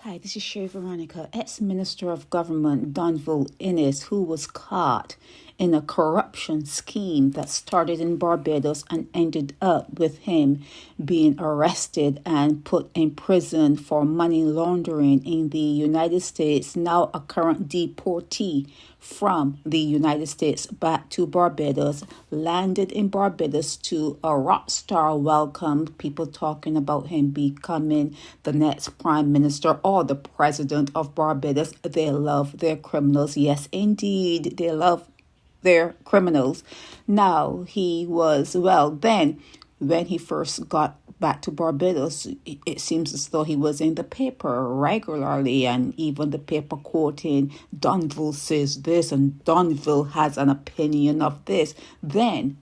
Hi, this is Shay Veronica, ex-Minister of Government Donville Inniss, who was caught in a corruption scheme that started in Barbados and ended up with him being arrested and put in prison for money laundering in the United States, now a current deportee from the United States back to Barbados, landed in Barbados to a rock star welcome, people talking about him becoming the next prime minister or the president of Barbados. They love their criminals. Yes, indeed, they love their criminals. Now, he was, then when he first got back to Barbados, it seems as though he was in the paper regularly, and even the paper quoting Donville says this and Donville has an opinion of this. Then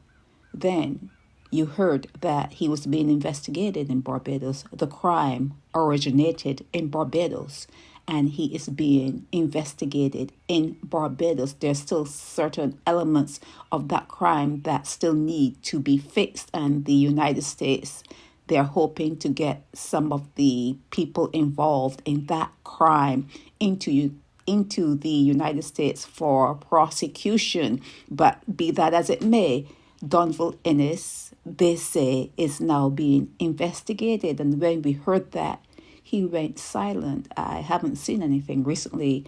you heard that he was being investigated in Barbados. The crime originated in Barbados, and he is being investigated in Barbados. There's still certain elements of that crime that still need to be fixed, and the United States, they're hoping to get some of the people involved in that crime into the United States for prosecution. But be that as it may, Donville Inniss, they say, is now being investigated. And when we heard that, he went silent. I haven't seen anything recently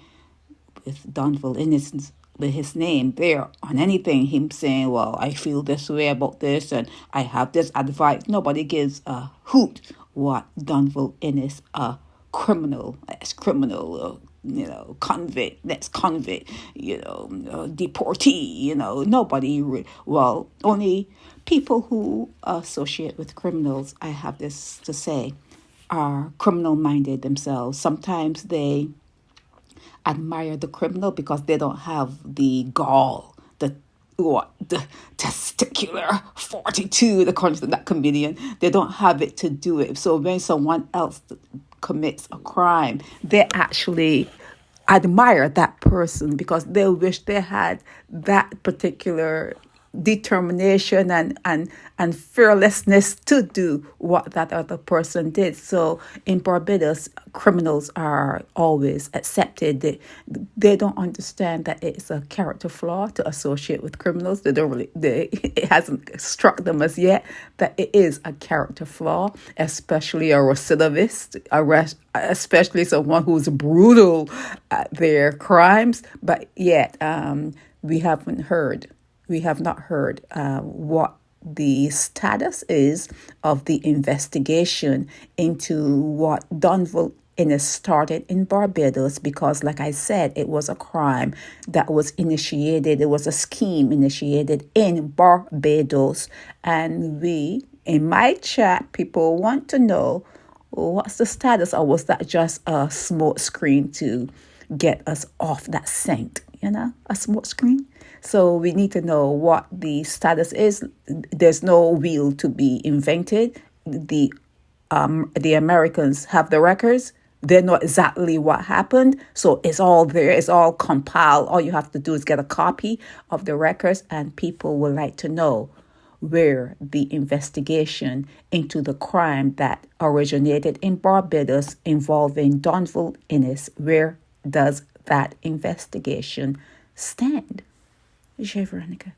with Donville Inniss, with his name there on anything, him saying, well, I feel this way about this and I have this advice. Nobody gives a hoot what Donville Inniss, a criminal, ex-criminal, convict, next convict, deportee, nobody, only people who associate with criminals, I have this to say, are criminal-minded themselves. Sometimes they admire the criminal because they don't have the gall, the testicular fortitude, according to that comedian. They don't have it to do it. So when someone else commits a crime, they actually admire that person because they wish they had that particular determination and fearlessness to do what that other person did. So in Barbados, criminals are always accepted. They don't understand that it's a character flaw to associate with criminals. It hasn't struck them as yet that it is a character flaw, especially a recidivist, especially someone who's brutal at their crimes. But yet, we have not heard what the status is of the investigation into what Donville Inniss started in Barbados, because, like I said, it was a crime that was initiated. It was a scheme initiated in Barbados. And in my chat, people want to know, what's the status, or was that just a smoke screen to get us off that scent? A smoke screen. So we need to know what the status is. There's no wheel to be invented. The Americans have the records. They know exactly what happened. So it's all there. It's all compiled. All you have to do is get a copy of the records, and people would like to know where the investigation into the crime that originated in Barbados involving Donville Inniss, where does that investigation stand? Jay Veronica.